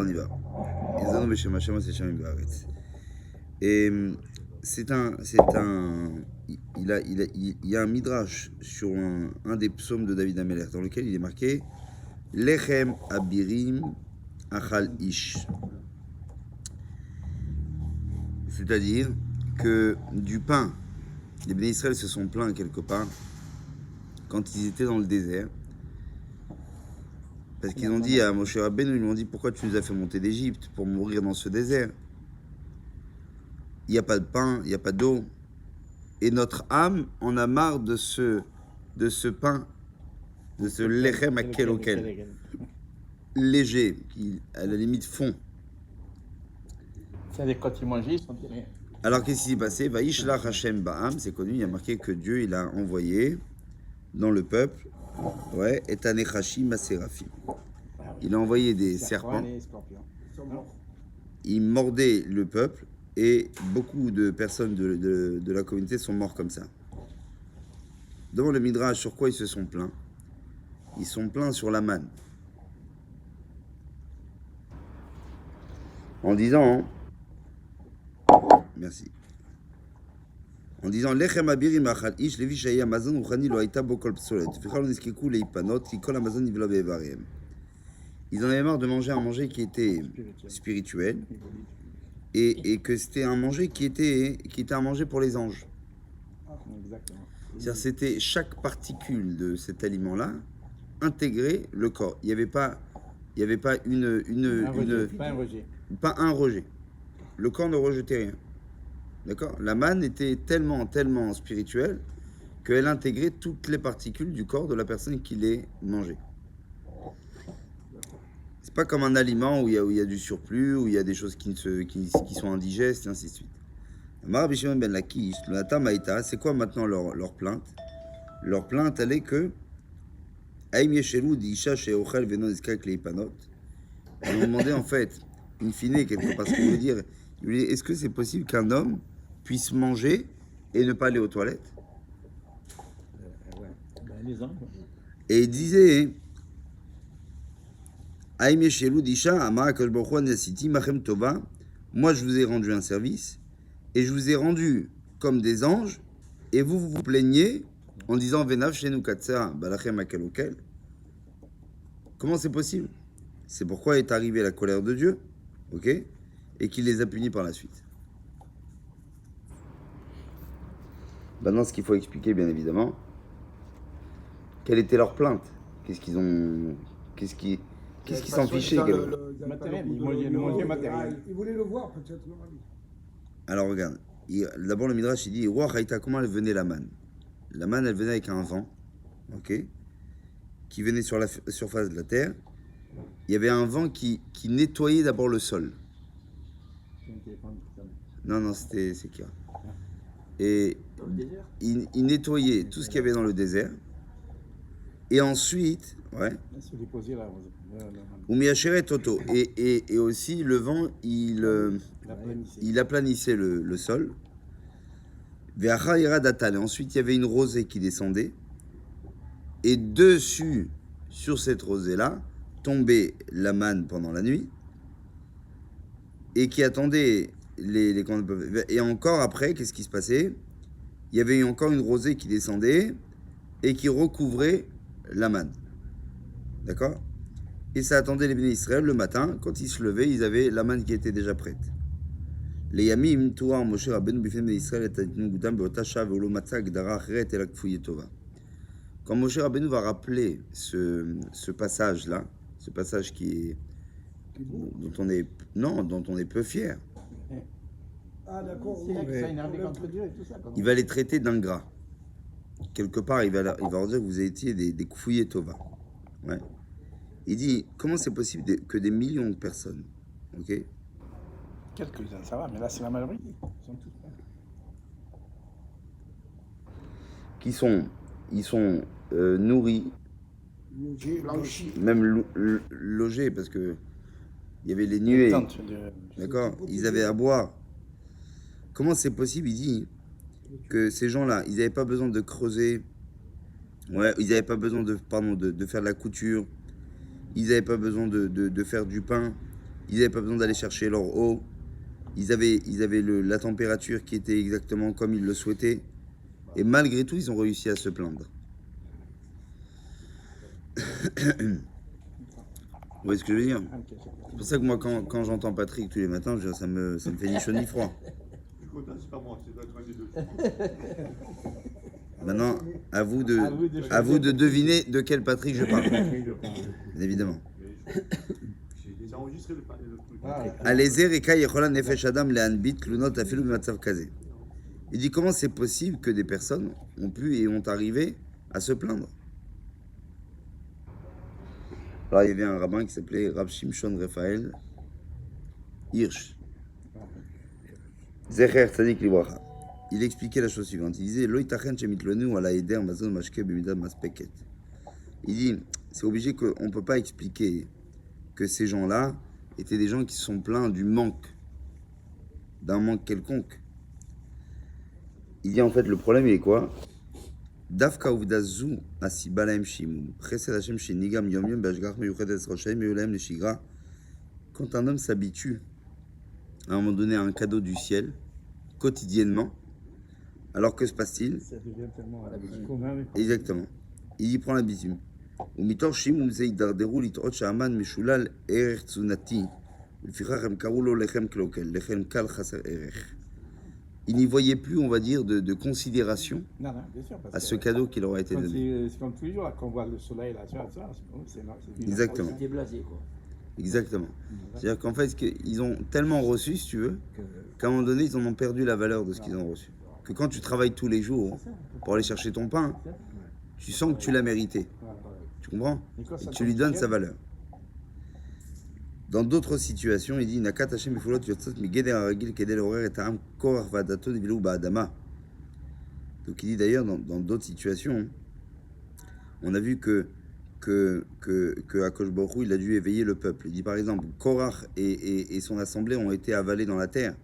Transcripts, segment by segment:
on y va. Et il y a un midrash sur un des psaumes de David Ameler dans lequel il est marqué Lechem abirim achal ish. C'est-à-dire que du pain, les Béné Israël se sont plaints quelque part quand ils étaient dans le désert. Parce qu'ils ont dit à Moshe Rabbeinu, ils lui ont dit pourquoi tu nous as fait monter d'Égypte pour mourir dans ce désert. Il n'y a pas de pain, il n'y a pas d'eau. Et notre âme en a marre de ce pain, de ce lechem akel okel, léger, qui à la limite fond. C'est-à-dire quand ils mangeaient, ils sentaient rien. Alors qu'est-ce qui s'est passé? Vaishlach Hashem Ba'am, c'est connu, il y a marqué que Dieu il a envoyé dans le peuple, ouais, et Tanechashi Maserafim. Il a envoyé des serpents. Il mordait le peuple et beaucoup de personnes de la communauté sont morts comme ça. Dans le Midrash, sur quoi ils se sont plaints? Ils sont plaints sur la manne. En disant, merci. En disant Lechem abirim achal ish levi shaya amazon uchani lo haïta bo kol psolet. Fichal on iskiku leipanot ki kol amazon nivlo be'evariem. Ils en avaient marre de manger un manger qui était spirituel et que c'était un manger qui était un manger pour les anges. C'est-à-dire c'était chaque particule de cet aliment-là intégrait le corps. Il n'y avait pas pas un rejet. Le corps ne rejetait rien. D'accord? La manne était tellement spirituelle qu'elle intégrait toutes les particules du corps de la personne qui les mangeait. C'est pas comme un aliment où il y a du surplus, où il y a des choses qui sont indigestes, et ainsi de suite. Amar Bishimon ben Lakish, le Hatam Haïta, c'est quoi maintenant leur plainte? Leur plainte, elle est que Aïm Yeshelou d'Isha Sheochel Venon Iskak Leipanot. Ils ont demandé en fait, in fine, quelque part, ce qu'il voulait dire, est-ce que c'est possible qu'un homme puisse manger et ne pas aller aux toilettes? Et il disait Aïm Yeshelou d'Isha Amar Akash Baruch Hu Anasiti Machem Tova. Moi, je vous ai rendu un service et je vous ai rendu comme des anges et vous vous plaignez en disant Venav Shenu Katsa Balachem Akel Okel. Comment c'est possible? C'est pourquoi est arrivée la colère de Dieu, ok, et qu'il les a punis par la suite. Maintenant, ce qu'il faut expliquer, bien évidemment, quelle était leur plainte? Qu'est-ce qu'ils s'en fichaient? Matériel, ils mangeaient matériel. Ils voulaient le voir, peut-être. Alors, regarde. D'abord, le Midrash, il dit Roi Haïta, comment elle venait la manne? La manne, elle venait avec un vent, ok, qui venait sur la surface de la terre. Il y avait un vent qui nettoyait d'abord le sol. Non, c'est Kira. Et il nettoyait tout ce qu'il y avait dans le désert. Et ensuite, ouais. Toto. Et aussi, le vent, il aplanissait le sol. Et ensuite, il y avait une rosée qui descendait. Et dessus, sur cette rosée-là, tombait la manne pendant la nuit. Et qui attendait et encore après, qu'est-ce qui se passait? Il y avait encore une rosée qui descendait et qui recouvrait la manne. D'accord? Et ça attendait les béné Israël le matin. Quand ils se levaient, ils avaient la manne qui était déjà prête. Les Yamim, Touar, Moshe Rabbeinu, Bifem Israël, Etatinu Gudam, Beotasha, Veolo Matzah, Gdara, Cheret, Elak Fouye Tova. Quand Moshe Rabbeinu va rappeler ce passage-là, ce passage dont on est peu fier, Ah, d'accord. il va les traiter d'ingrats. Quelque part, il va leur dire que vous étiez des Fouye Tova. Ouais. Il dit, comment c'est possible que des millions de personnes, ok? Quelques-uns, ça va, mais là, c'est la majorité. Ils sont tous ils sont nourris, même logés, parce que il y avait les nuées, d'accord? Ils avaient à boire. Comment c'est possible? Il dit que ces gens-là, ils n'avaient pas besoin de creuser, ouais, ils n'avaient pas besoin de faire de la couture, ils n'avaient pas besoin de faire du pain, Ils n'avaient pas besoin d'aller chercher leur eau. Ils avaient la température qui était exactement comme ils le souhaitaient. Et malgré tout, ils ont réussi à se plaindre. Vous voyez ce que je veux dire? C'est pour ça que moi, quand j'entends Patrick tous les matins, ça me fait ni chaud ni froid. C'est pas moi, c'est d'autres un des deux. Maintenant, à vous de deviner de quel Patrick je parle. Bien évidemment. J'ai enregistré le truc. Alezer et Kai Yechola Nefesh Adam Lehanbit Klunot Afilu B'Matzav Kazeh. Il dit comment c'est possible que des personnes ont pu et ont arrivé à se plaindre. Alors il y avait un rabbin qui s'appelait Rav Shimshon Raphaël Hirsch. Zecher Tzadik Libracha. Il expliquait la chose suivante. Il disait Lo itachen shemitlonu ala eder mazon mashke b'mida maspeket. Il dit c'est obligé qu'on ne peut pas expliquer que ces gens-là étaient des gens qui se sont plaints du manque, d'un manque quelconque. Il dit en fait le problème il est quoi? Dafka uvdazu asibalaim shimu chesed Hashem shenigam yom yom b'ashgach meyuchedes roshem meyulaim leshigra. Quand un homme s'habitue à un moment donné à un cadeau du ciel quotidiennement, alors que se passe-t-il? Ça devient tellement commun. Exactement. Il y prend l'habitude. ומתוך שימום זה הידרדרו לטעות שהמן משולל ערך תזונתי ולפיכך הם קראו לו לחם קלוקל, לחם קל חסר ערך. Il n'y voyait plus, on va dire, de considération Non, bien sûr, parce à ce cadeau qui leur a été que donné. c'est comme tous les jours, là, quand on voit le soleil, là, c'est Exactement. C'était blasé, quoi. Exactement. C'est-à-dire qu'en fait, ils ont tellement reçu, si tu veux, qu'à un moment donné, ils en ont perdu la valeur de ce qu'ils ont reçu. Que quand tu travailles tous les jours pour aller chercher ton pain, tu sens que tu l'as mérité. Tu comprends? Et tu lui donnes sa valeur. Dans d'autres situations, il dit Nakat Hashem Bifulot Yotzot Migeder Aragil Kedel Horer et Ta'am Korach Vadato Nivilu Ba'adama. Donc il dit d'ailleurs dans d'autres situations, on a vu que Akash Baruch Hu, il a dû éveiller le peuple. Il dit par exemple Korach et son assemblée ont été avalés dans la terre.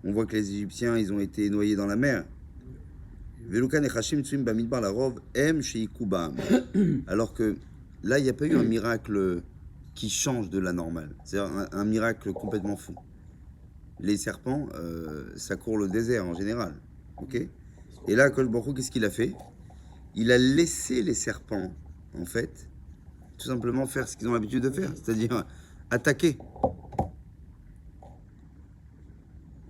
On voit que les Égyptiens ils ont été noyés dans la mer. Velukan et Hashim Tsuim Bamidbar Larov M Sheikubam. Alors que là il n'y a pas eu un miracle qui change de la normale. C'est-à-dire un miracle complètement fou. Les serpents, ça court le désert en général. Ok? Et là, Akash Baruch Hu, qu'est-ce qu'il a fait? Il a laissé les serpents, en fait, tout simplement faire ce qu'ils ont l'habitude de faire, c'est-à-dire attaquer.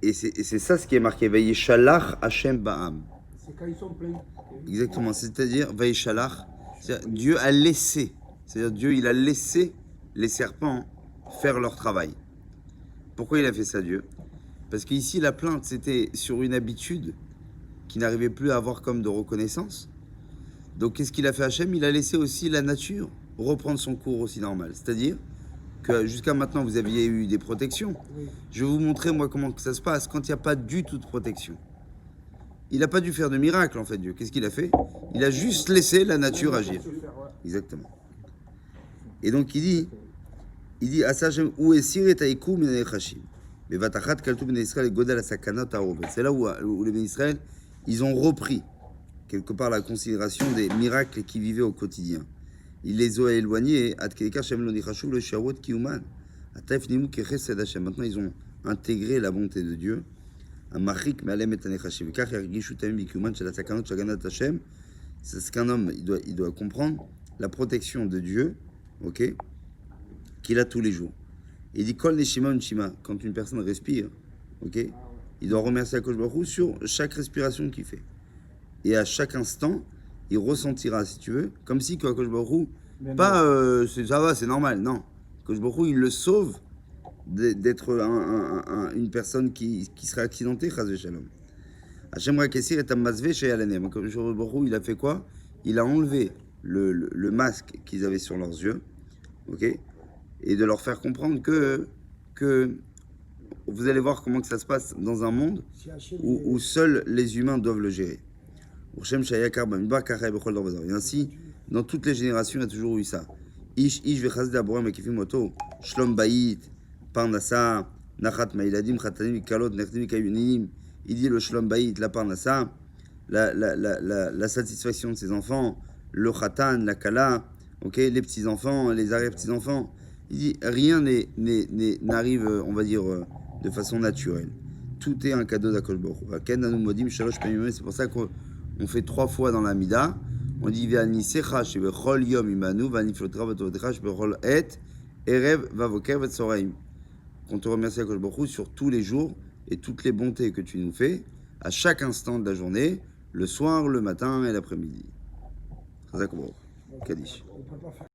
Et c'est ça ce qui est marqué. Vayishalach Hashem Ba'am. C'est quand ils sont pleins. Exactement. C'est-à-dire Vayishalach. Dieu a laissé. C'est-à-dire Dieu, il a laissé les serpents faire leur travail. Pourquoi il a fait ça, Dieu? Parce qu'ici, la plainte, c'était sur une habitude qui n'arrivait plus à avoir comme de reconnaissance. Donc, qu'est-ce qu'il a fait Hachem? Il a laissé aussi la nature reprendre son cours aussi normal. C'est-à-dire que jusqu'à maintenant, vous aviez eu des protections. Je vais vous montrer, moi, comment ça se passe quand il n'y a pas du tout de protection. Il n'a pas dû faire de miracle, en fait, Dieu. Qu'est-ce qu'il a fait? Il a juste laissé la nature agir. Exactement. Et donc, il dit, Asachem, où est Sir et Taïkou, Minane Chashim? Mais Vatachat, Kaltou, Ben Israël, Godel, Asakana, Tarob. C'est là où les Ben Israël, ils ont repris, quelque part, la considération des miracles qu'ils vivaient au quotidien. Il les a éloignés. Maintenant, ils ont intégré la bonté de Dieu. C'est ce qu'un homme il doit comprendre, la protection de Dieu, ok, qu'il a tous les jours. Il dit Kol Neshima Unshima, quand une personne respire, ok, il doit remercier Akash Baruch Hu sur chaque respiration qu'il fait. Et à chaque instant, il ressentira, si tu veux, comme si Akash Baruch Hu, pas ça va, c'est normal, non. Akash Baruch Hu, il le sauve d'être une personne qui serait accidentée, Chaz v'Shalom. Hashem Rakessir est un masvé chez Alanem. Akash Baruch Hu, il a fait quoi? Il a enlevé le masque qu'ils avaient sur leurs yeux, ok, et de leur faire comprendre que vous allez voir comment que ça se passe dans un monde où seuls les humains doivent le gérer. Et ainsi, dans toutes les générations, il y a toujours eu ça. Ish vechazde aboram ekifim oto, shlom bayit, parnassa, nachat ma'iladim, chatanim, kalot, nechtim, kayunim. Il dit le shlom bayit, la parnassa, la satisfaction de ses enfants, le chatan, la kala, ok, les petits-enfants, les arrière-petits-enfants. Il dit rien n'arrive, on va dire, de façon naturelle. Tout est un cadeau d'Akadosh Baruch Hu. Ken anu modim shalosh pamim, c'est pour ça qu'on fait 3 fois dans la Mida. On dit ve'anisecha shebechol yom imanu ve'aniflotra v'tovetecha shebechol et erev vavoker v'tzoraim. On te remercie Akadosh Baruch Hu sur tous les jours et toutes les bontés que tu nous fais à chaque instant de la journée, le soir, le matin et l'après-midi. Chazak Baruch. Kaddish. On peut pas faire.